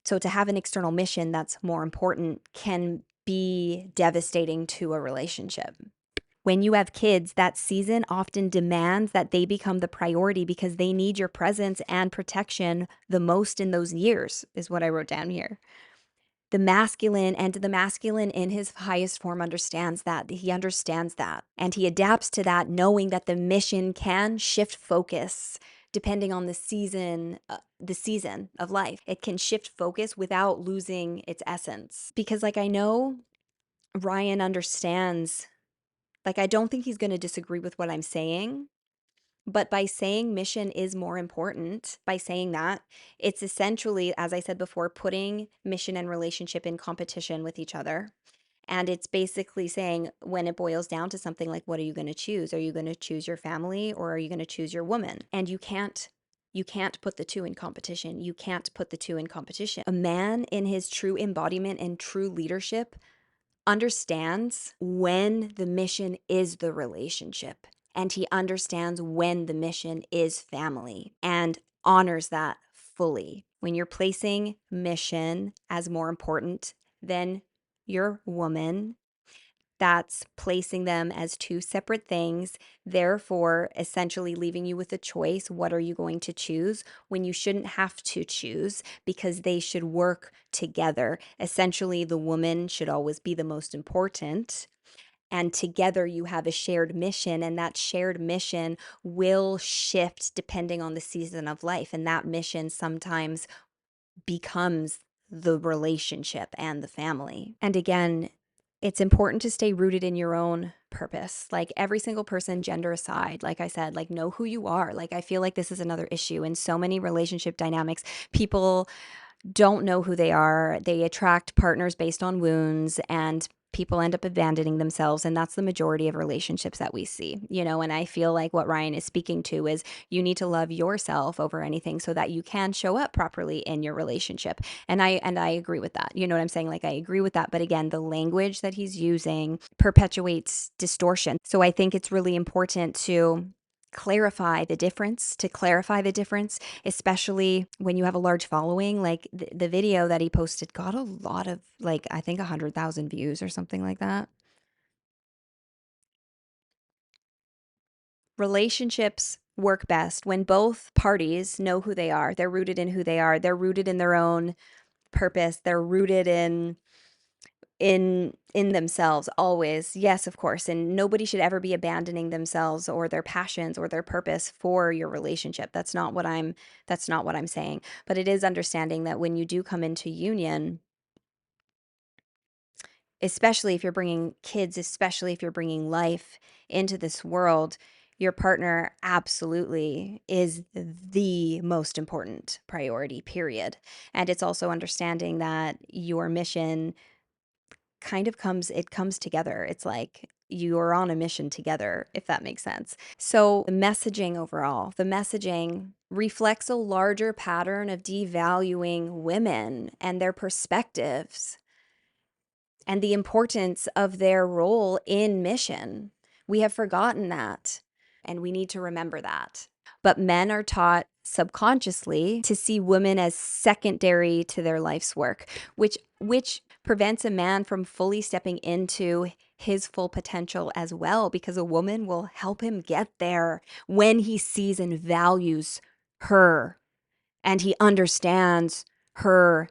So to have an external mission that's more important can be devastating to a relationship. When you have kids, that season often demands that they become the priority because they need your presence and protection the most in those years, is what I wrote down here. The masculine in his highest form understands that. He understands that. And he adapts to that, knowing that the mission can shift focus depending on the season of life. It can shift focus without losing its essence. Because like I know Ryan understands, like I don't think he's going to disagree with what I'm saying. But by saying mission is more important, by saying that, it's essentially, as I said before, putting mission and relationship in competition with each other. And it's basically saying, when it boils down to something like, what are you going to choose? Are you going to choose your family or are you going to choose your woman? And you can't put the two in competition. You can't put the two in competition. A man in his true embodiment and true leadership understands when the mission is the relationship, and he understands when the mission is family and honors that fully. When you're placing mission as more important than your woman, that's placing them as two separate things, therefore essentially leaving you with a choice. What are you going to choose when you shouldn't have to choose because they should work together? Essentially, the woman should always be the most important. And together you have a shared mission, and that shared mission will shift depending on the season of life. And that mission sometimes becomes the relationship and the family. And again, it's important to stay rooted in your own purpose. Like every single person, gender aside, like I said, like know who you are. Like I feel like this is another issue in so many relationship dynamics. People don't know who they are. They attract partners based on wounds, and people end up abandoning themselves. And that's the majority of relationships that we see, and I feel like what Ryan is speaking to is you need to love yourself over anything so that you can show up properly in your relationship. And I agree with that. You know what I'm saying? Like I agree with that. But again, the language that he's using perpetuates distortion. So I think it's really important to clarify the difference, especially when you have a large following. Like the video that he posted got a lot of, like, I think 100,000 views or something like that. Relationships work best when both parties know who they are. They're rooted in who they are. They're rooted in their own purpose. They're rooted in themselves always. Yes, of course. And nobody should ever be abandoning themselves or their passions or their purpose for your relationship. That's not what I'm saying. But it is understanding that when you do come into union, especially if you're bringing kids, especially if you're bringing life into this world, your partner absolutely is the most important priority, period. And it's also understanding that your mission it comes together. It's like you're on a mission together, if that makes sense. So the messaging reflects a larger pattern of devaluing women and their perspectives and the importance of their role in mission. We have forgotten that, and we need to remember that. But men are taught subconsciously to see women as secondary to their life's work, which prevents a man from fully stepping into his full potential as well, because a woman will help him get there when he sees and values her and he understands her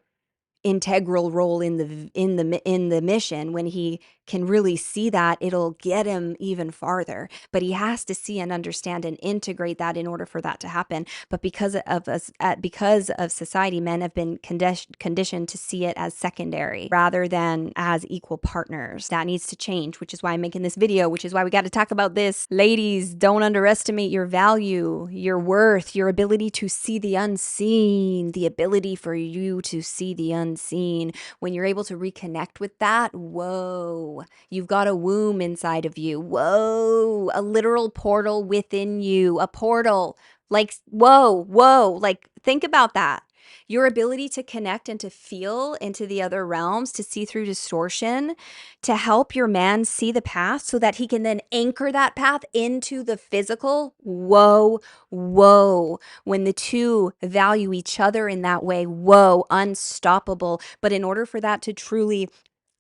integral role in the mission. When he can really see that, it'll get him even farther, but he has to see and understand and integrate that in order for that to happen. But because of us, because of society, men have been conditioned to see it as secondary rather than as equal partners. That needs to change, which is why I'm making this video, which is why we got to talk about this. Ladies, don't underestimate your value, your worth, your ability to see the unseen, the ability for you to see the unseen. When you're able to reconnect with that, whoa, you've got a womb inside of you. Whoa, a literal portal within you, a portal. Like, whoa, like, think about that. Your ability to connect and to feel into the other realms, to see through distortion, to help your man see the path so that he can then anchor that path into the physical. Whoa. When the two value each other in that way, whoa, unstoppable. But in order for that to truly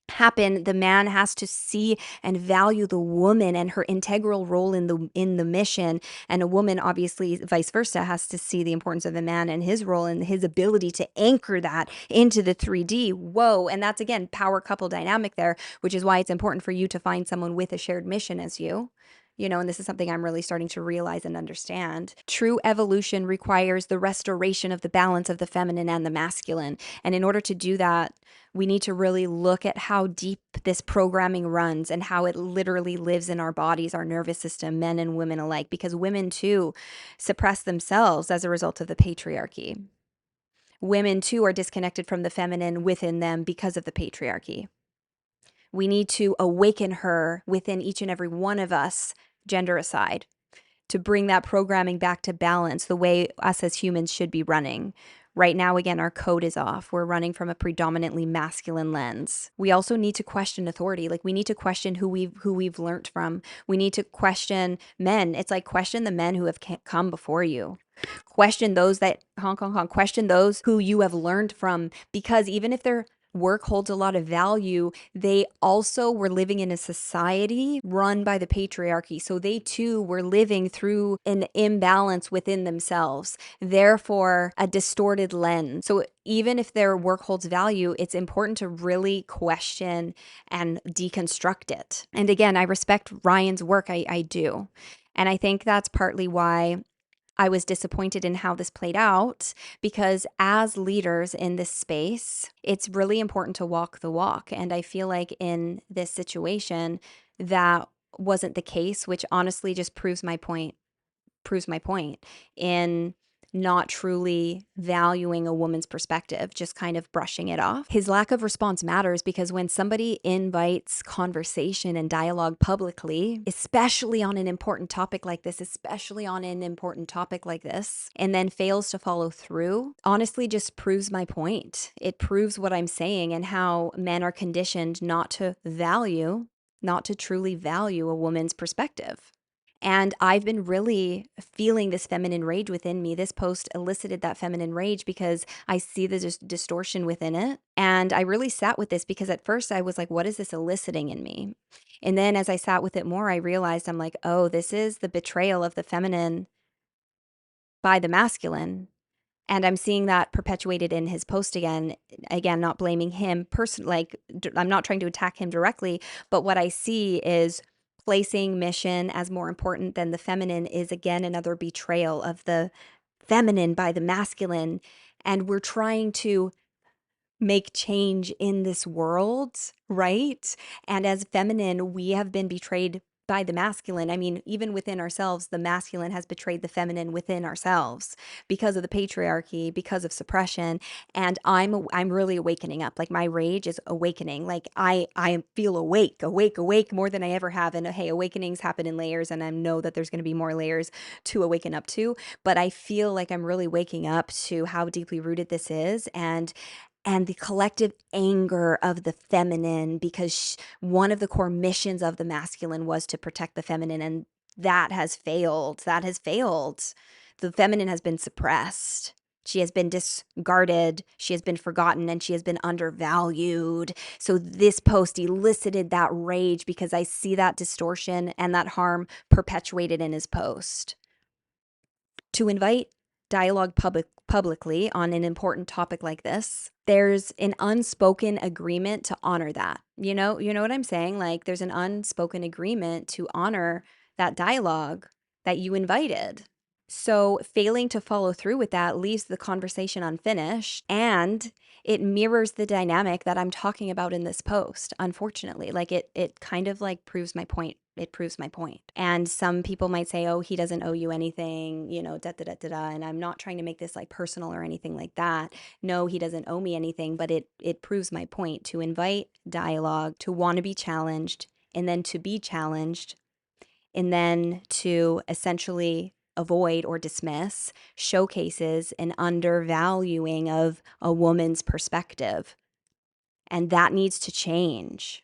happen, the man has to see and value the woman and her integral role in the mission, and a woman, obviously vice versa, has to see the importance of the man and his role and his ability to anchor that into the 3D. Whoa. And that's, again, power couple dynamic there, which is why it's important for you to find someone with a shared mission as you. And this is something I'm really starting to realize and understand. True evolution requires the restoration of the balance of the feminine and the masculine. And in order to do that, we need to really look at how deep this programming runs and how it literally lives in our bodies, our nervous system, men and women alike, because women too suppress themselves as a result of the patriarchy. Women too are disconnected from the feminine within them because of the patriarchy. We need to awaken her within each and every one of us, gender aside, to bring that programming back to balance the way us as humans should be running. Right now, again, our code is off. We're running from a predominantly masculine lens. We also need to question authority. Like, we need to question who we've learned from. We need to question men. It's like, question the men who have come before you. Question those that question those who you have learned from, because even if their work holds a lot of value, they also were living in a society run by the patriarchy. So they too were living through an imbalance within themselves, therefore a distorted lens. So even if their work holds value, it's important to really question and deconstruct it. And again, I respect Ryan's work. I do. And I think that's partly why I was disappointed in how this played out, because as leaders in this space, it's really important to walk the walk. And I feel like in this situation, that wasn't the case, which honestly just proves my point in not truly valuing a woman's perspective, just kind of brushing it off. His lack of response matters, because when somebody invites conversation and dialogue publicly, especially on an important topic like this, and then fails to follow through, honestly just proves my point. It proves what I'm saying and how men are conditioned not to truly value a woman's perspective. And I've been really feeling this feminine rage within me. This post elicited that feminine rage because I see the distortion within it. And I really sat with this, because at first I was like, what is this eliciting in me? And then as I sat with it more, I realized, I'm like, oh, this is the betrayal of the feminine by the masculine. And I'm seeing that perpetuated in his post again, not blaming him personally. I'm not trying to attack him directly, but what I see is placing mission as more important than the feminine is, again, another betrayal of the feminine by the masculine. And we're trying to make change in this world, right? And as feminine, we have been betrayed by the masculine. I mean, even within ourselves, the masculine has betrayed the feminine within ourselves because of the patriarchy, because of suppression. And I'm really awakening up. Like, my rage is awakening. Like, I feel awake more than I ever have. And hey, awakenings happen in layers, and I know that there's going to be more layers to awaken up to. But I feel like I'm really waking up to how deeply rooted this is, and the collective anger of the feminine, because one of the core missions of the masculine was to protect the feminine, and that has failed. The feminine has been suppressed. She has been discarded, she has been forgotten, and she has been undervalued. So this post elicited that rage because I see that distortion and that harm perpetuated in his post. To invite dialogue publicly on an important topic like this, there's an unspoken agreement to honor that. You know what I'm saying? Like there's an unspoken agreement to honor that dialogue that you invited. So failing to follow through with that leaves the conversation unfinished, and it mirrors the dynamic that I'm talking about in this post, unfortunately. Like it kind of like proves my point. It proves my point. And some people might say, oh, he doesn't owe you anything, da da da da da. And I'm not trying to make this like personal or anything like that. No, he doesn't owe me anything, but it proves my point to invite dialogue, to want to be challenged, and then to be challenged, and then to essentially avoid or dismiss showcases an undervaluing of a woman's perspective. And that needs to change.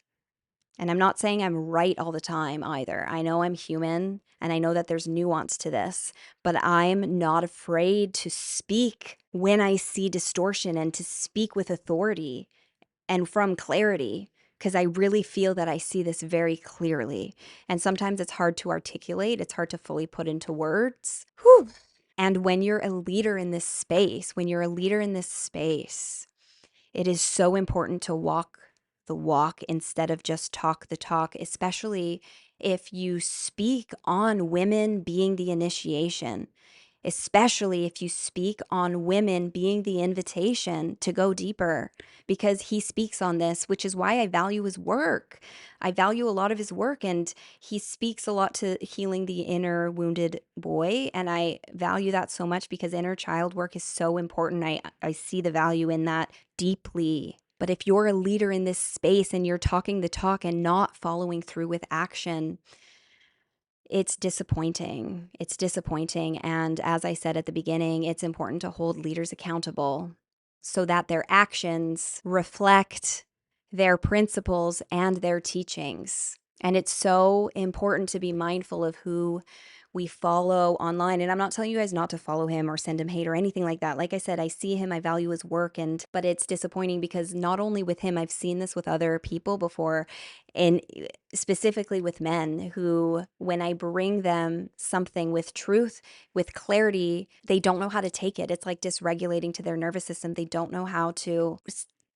And I'm not saying I'm right all the time either. I know I'm human and I know that there's nuance to this, but I'm not afraid to speak when I see distortion and to speak with authority and from clarity, because I really feel that I see this very clearly. And sometimes it's hard to articulate, it's hard to fully put into words. Whew. And when you're a leader in this space, it is so important to walk the walk instead of just talk the talk, especially if you speak on women being the initiation, especially if you speak on women being the invitation to go deeper, because he speaks on this, which is why I value his work. I value a lot of his work, and he speaks a lot to healing the inner wounded boy. And I value that so much because inner child work is so important. I see the value in that deeply. But if you're a leader in this space and you're talking the talk and not following through with action, it's disappointing. It's disappointing. And as I said at the beginning, it's important to hold leaders accountable so that their actions reflect their principles and their teachings. And it's so important to be mindful of who we follow online. And I'm not telling you guys not to follow him or send him hate or anything like that. Like I said, I see him, I value his work, but it's disappointing because not only with him, I've seen this with other people before, and specifically with men who, when I bring them something with truth, with clarity, they don't know how to take it. It's like dysregulating to their nervous system. They don't know how to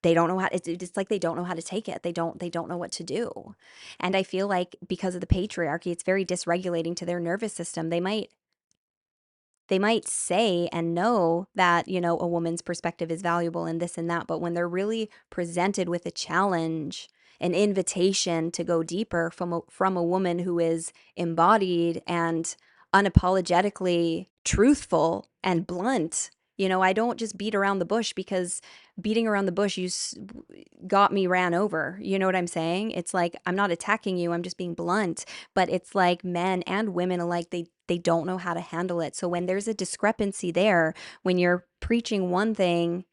it's like they don't know how to take it. They don't know what to do. And I feel like because of the patriarchy, it's very dysregulating to their nervous system. They might say and know that, a woman's perspective is valuable and this and that, but when they're really presented with a challenge, an invitation to go deeper from a woman who is embodied and unapologetically truthful and blunt, I don't just beat around the bush, because beating around the bush, got me ran over. You know what I'm saying? It's like, I'm not attacking you, I'm just being blunt. But it's like men and women alike, they don't know how to handle it. So when there's a discrepancy there, when you're preaching one thing,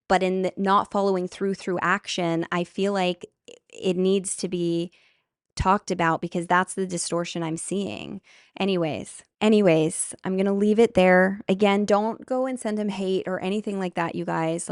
but in not following through action, I feel like it needs to be talked about, because that's the distortion I'm seeing. Anyways, I'm going to leave it there. Again, don't go and send him hate or anything like that, you guys.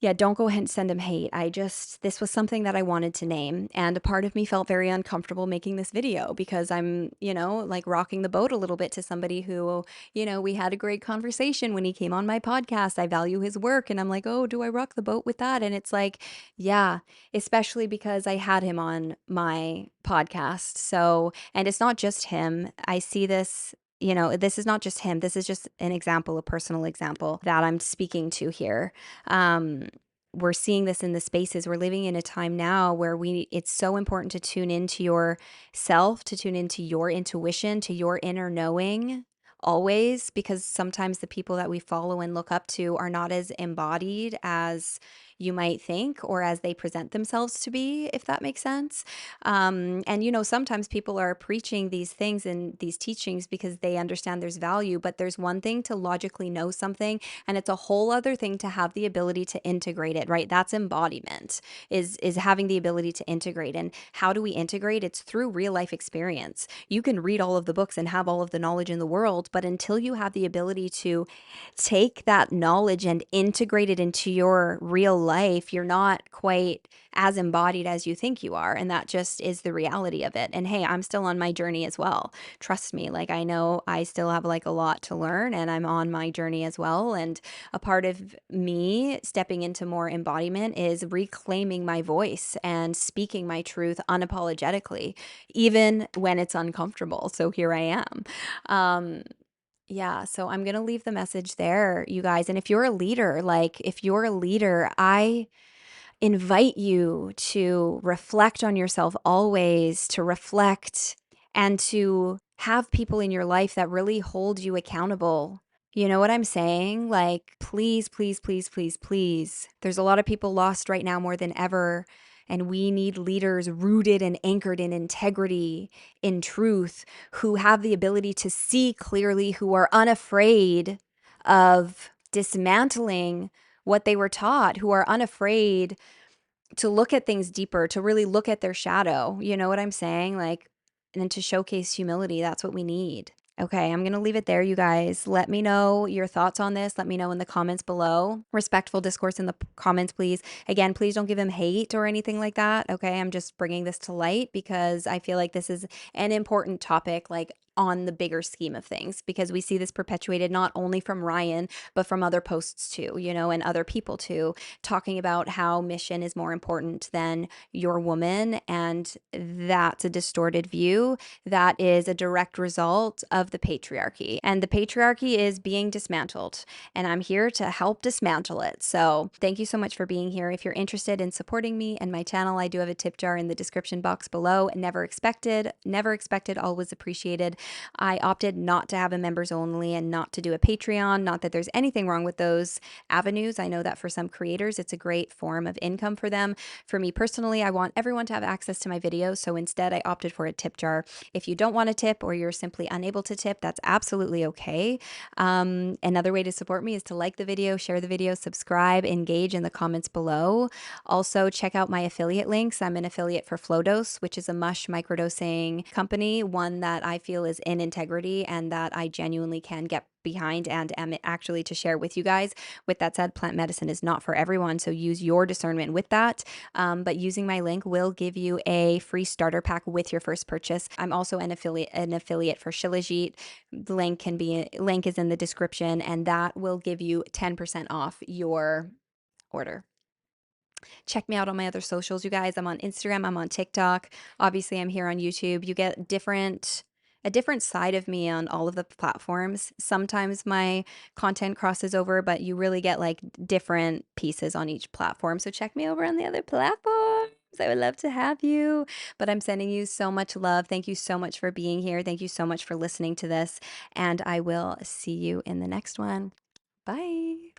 Yeah, don't go ahead and send him hate. This was something that I wanted to name. And a part of me felt very uncomfortable making this video because I'm, like rocking the boat a little bit to somebody who, we had a great conversation when he came on my podcast. I value his work. And I'm like, oh, do I rock the boat with that? And it's like, yeah, especially because I had him on my podcast. So, and it's not just him. I see this. This is not just him. This is just an example, a personal example that I'm speaking to here. We're seeing this in the spaces. We're living in a time now where it's so important to tune into yourself, to tune into your intuition, to your inner knowing always, because sometimes the people that we follow and look up to are not as embodied as, you might think or as they present themselves to be, if that makes sense. And, sometimes people are preaching these things and these teachings because they understand there's value, but there's one thing to logically know something, and it's a whole other thing to have the ability to integrate it, right? That's embodiment, is having the ability to integrate. And how do we integrate? It's through real life experience. You can read all of the books and have all of the knowledge in the world, but until you have the ability to take that knowledge and integrate it into your real life, you're not quite as embodied as you think you are. And that just is the reality of it. And hey, I'm still on my journey as well. Trust me, like I know I still have like a lot to learn and I'm on my journey as well. And a part of me stepping into more embodiment is reclaiming my voice and speaking my truth unapologetically, even when it's uncomfortable. So here I am. Um, yeah, so I'm going to leave the message there, you guys. And if you're a leader, I invite you to reflect on yourself always, to reflect and to have people in your life that really hold you accountable. You know what I'm saying? Like, please, please, please, please, please. There's a lot of people lost right now more than ever. And we need leaders rooted and anchored in integrity, in truth, who have the ability to see clearly, who are unafraid of dismantling what they were taught, who are unafraid to look at things deeper, to really look at their shadow. You know what I'm saying? Like, and to showcase humility. That's what we need. Okay, I'm going to leave it there, you guys. Let me know your thoughts on this. Let me know in the comments below. Respectful discourse in the comments, please. Again, please don't give him hate or anything like that. Okay, I'm just bringing this to light because I feel like this is an important topic, like on the bigger scheme of things, because we see this perpetuated not only from Ryan, but from other posts too, and other people too, talking about how mission is more important than your woman. And that's a distorted view. That is a direct result of the patriarchy. And the patriarchy is being dismantled. And I'm here to help dismantle it. So thank you so much for being here. If you're interested in supporting me and my channel, I do have a tip jar in the description box below. Never expected, always appreciated. I opted not to have a members only and not to do a Patreon. Not that there's anything wrong with those avenues. I know that for some creators, it's a great form of income for them. For me personally, I want everyone to have access to my videos. So instead, I opted for a tip jar. If you don't want to tip or you're simply unable to tip, that's absolutely okay. Another way to support me is to like the video, share the video, subscribe, engage in the comments below. Also, check out my affiliate links. I'm an affiliate for Flowdose, which is a mush microdosing company, one that I feel is in integrity and that I genuinely can get behind and am actually to share with you guys. With that said, plant medicine is not for everyone, so use your discernment with that. But using my link will give you a free starter pack with your first purchase. I'm also an affiliate for Shilajit. The link is in the description, and that will give you 10% off your order. Check me out on my other socials, you guys. I'm on Instagram, I'm on TikTok. Obviously, I'm here on YouTube. You get a different side of me on all of the platforms. Sometimes my content crosses over, but you really get like different pieces on each platform. So check me over on the other platforms. I would love to have you. But I'm sending you so much love. Thank you so much for being here. Thank you so much for listening to this. And I will see you in the next one. Bye.